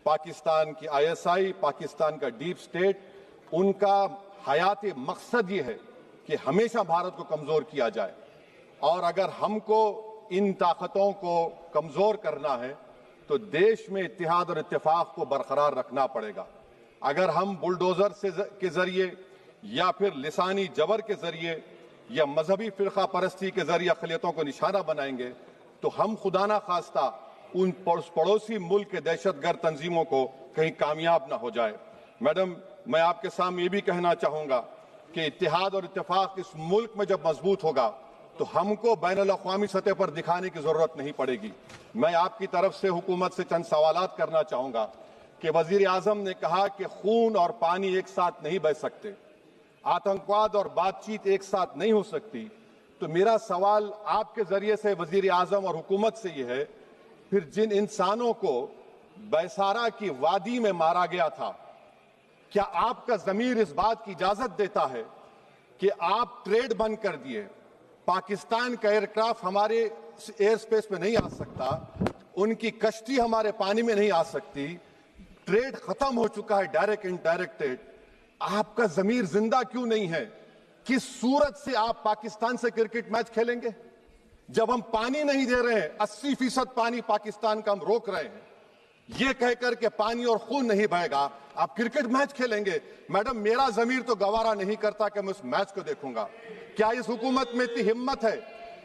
पाकिस्तान की ISI, पाकिस्तान का deep state, उनका हयाती मकसद ये है कि हमेशा भारत को कमजोर किया जाए। और अगर हमको इन ताकतों को कमजोर करना है तो देश में इत्तेहाद और इत्तेफाक को बरकरार रखना पड़ेगा। अगर हम बुलडोजर के जरिए या फिर लिसानी जबर के जरिए या मजहबी फिरका परस्ती के जरिए अक़लियतों को निशाना बनाएंगे तो हम खुदा ना खास्ता उन पड़ोसी मुल्क के दहशतगर्द तंजीमों को कहीं कामयाब ना हो जाए। मैडम, मैं आपके सामने ये भी कहना चाहूंगा कि इत्तेहाद और इत्तेफाक इस मुल्क में जब मजबूत होगा तो हमको बैनुल अक़वामी सतह पर दिखाने की जरूरत नहीं पड़ेगी। मैं आपकी तरफ से हुकूमत से चंद सवालात करना चाहूंगा कि वजीर आजम ने कहा कि खून और पानी एक साथ नहीं बह सकते, आतंकवाद और बातचीत एक साथ नहीं हो सकती। तो मेरा सवाल आपके जरिए से वजीर आजम और हुकूमत से यह है, फिर जिन इंसानों को बैसारा की वादी में मारा गया था, क्या आपका ज़मीर इस बात की इजाजत देता है कि आप ट्रेड बंद कर दिए, पाकिस्तान का एयरक्राफ्ट हमारे एयर स्पेस में नहीं आ सकता, उनकी कश्ती हमारे पानी में नहीं आ सकती, ट्रेड खत्म हो चुका है डायरेक्ट इनडायरेक्टेड, आपका ज़मीर जिंदा क्यों नहीं है? किस सूरत से आप पाकिस्तान से क्रिकेट मैच खेलेंगे जब हम पानी नहीं दे रहे हैं? 80% पानी पाकिस्तान का हम रोक रहे हैं, ये कहकर के पानी और खून नहीं बहेगा, आप क्रिकेट मैच खेलेंगे? मैडम, मेरा ज़मीर तो गवारा नहीं करता कि मैं उस मैच को देखूंगा। क्या इस हुकूमत में इतनी हिम्मत है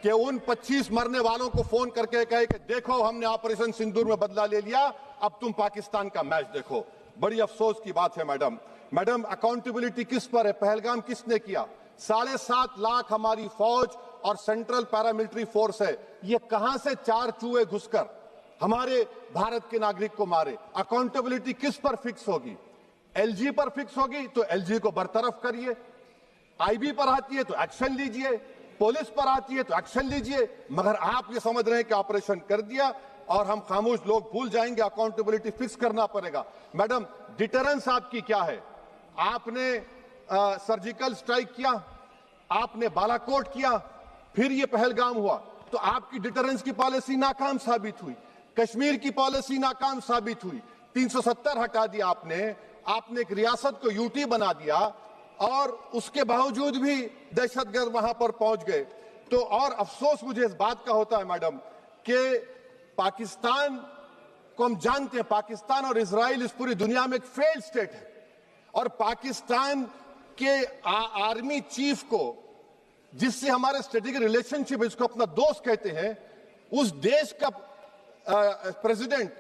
कि उन 25 मरने वालों को फोन करके कहे कि देखो हमने ऑपरेशन सिंदूर में बदला ले लिया, अब तुम पाकिस्तान का मैच देखो? बड़ी अफसोस की बात है मैडम, अकाउंटेबिलिटी किस पर है? पहलगाम किसने किया? 7.5 लाख हमारी फौज और सेंट्रल पैरामिलिट्री फोर्स है, ये कहां से 4 चूहे घुसकर हमारे भारत के नागरिक को मारे? अकाउंटेबिलिटी किस पर फिक्स होगी? LG पर फिक्स होगी तो LG को बरतरफ करिए, IB पर आती है तो एक्शन लीजिए, पुलिस पर आती है तो एक्शन लीजिए, मगर आप ये समझ रहे हैं कि ऑपरेशन कर दिया और हम खामोश लोग भूल जाएंगे। अकाउंटेबिलिटी फिक्स करना पड़ेगा। मैडम, डिटरेंस आपकी क्या है? आपने सर्जिकल स्ट्राइक किया, आपने बालाकोट किया, फिर ये पहलगाम हुआ, तो आपकी डिटरेंस की पॉलिसी नाकाम साबित हुई, कश्मीर की पॉलिसी नाकाम साबित हुई, 370 हटा दिया आपने एक रियासत को यूटी बना दिया और उसके बावजूद भी दहशतगर्द वहां पर पहुंच गए। तो और अफसोस मुझे इस बात का होता है मैडम कि पाकिस्तान को हम जानते हैं, पाकिस्तान और इजराइल इस पूरी दुनिया में एक फेल्ड स्टेट है और पाकिस्तान के आर्मी चीफ को, जिससे हमारे स्ट्रेटेजिक रिलेशनशिप, इसको अपना दोस्त कहते हैं, उस देश का प्रेसिडेंट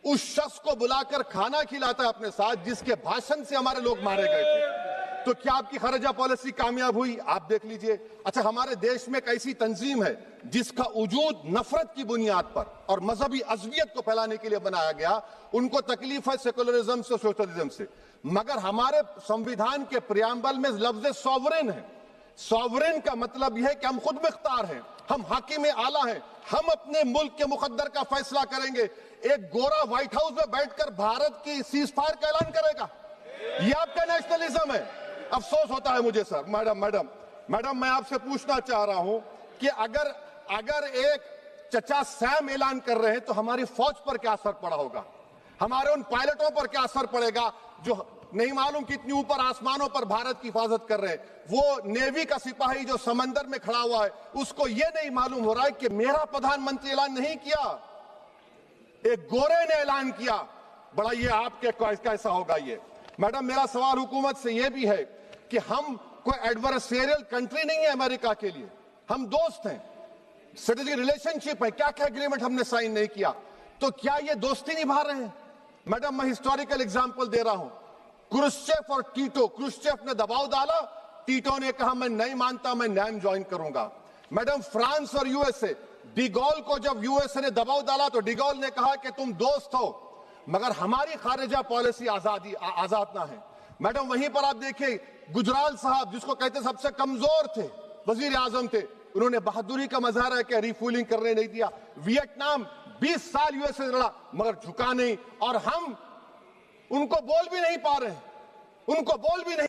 उस शख्स को बुलाकर खाना खिलाता है अपने साथ जिसके भाषण से हमारे लोग मारे गए थे। तो क्या आपकी खर्जा पॉलिसी कामयाब हुई? आप देख लीजिए। अच्छा, हमारे देश में एक ऐसी तंजीम है जिसका वजूद नफरत की बुनियाद पर और मजहबी अज़वियत को फैलाने के लिए बनाया गया, उनको तकलीफ है सेकुलरिज्म से, सोशलिज्म से, मगर हमारे संविधान के प्रियम्बल में लफ्ज सॉवरेन है। सॉवरेन का मतलब यह है कि हम खुद मुख्तार हैं, हम हाकिम आला हैं, हम अपने मुल्क के मुकद्दर का फैसला करेंगे। एक गोरा व्हाइट हाउस में बैठकर भारत की सीज फायर का ऐलान करेगा, यह आपका नेशनलिज्म है? अफसोस होता है मुझे सर। मैडम, मैं आपसे पूछना चाह रहा हूं कि अगर एक चचा सैम ऐलान कर रहे हैं तो हमारी फौज पर क्या असर पड़ा होगा? हमारे उन पायलटों पर क्या असर पड़ेगा जो नहीं मालूम कितनी ऊपर आसमानों पर भारत की हिफाजत कर रहे हैं? वो नेवी का सिपाही जो समंदर में खड़ा हुआ है, उसको ये नहीं मालूम हो रहा है कि मेरा प्रधानमंत्री ऐलान नहीं किया, एक गोरे ने ऐलान किया। बड़ा ये आपके कैसा होगा ये? मैडम, मेरा सवाल हुकूमत से यह भी है कि हम कोई एडवर्सेरियल कंट्री नहीं है अमेरिका के लिए, हम दोस्त हैं, स्ट्रेटेजिक रिलेशनशिप है, क्या क्या एग्रीमेंट हमने साइन नहीं किया, तो क्या ये दोस्ती निभा रहे हैं? मैडम, मैं हिस्टोरिकल एग्जांपल दे रहा हूं, क्रुश्चेव और टीटो। क्रुश्चेव ने दबाव डाला, टीटो ने कहा मैं नहीं मानता, मैं नैम ज्वाइन करूंगा। मैडम, फ्रांस और यूएसए, डिगोल को जब यूएसए ने दबाव डाला तो डिगोल ने कहा कि तुम दोस्त हो मगर हमारी खारिजा पॉलिसी आजाद ना है। मैडम, वहीं पर आप देखिए गुजराल साहब, जिसको कहते सबसे कमजोर थे, वजीर आजम थे, उन्होंने बहादुरी का मजारा है कि रिफूलिंग करने नहीं दिया। वियतनाम 20 साल यूएसए लड़ा मगर झुका नहीं, और हम उनको बोल भी नहीं पा रहे हैं, उनको बोल भी नहीं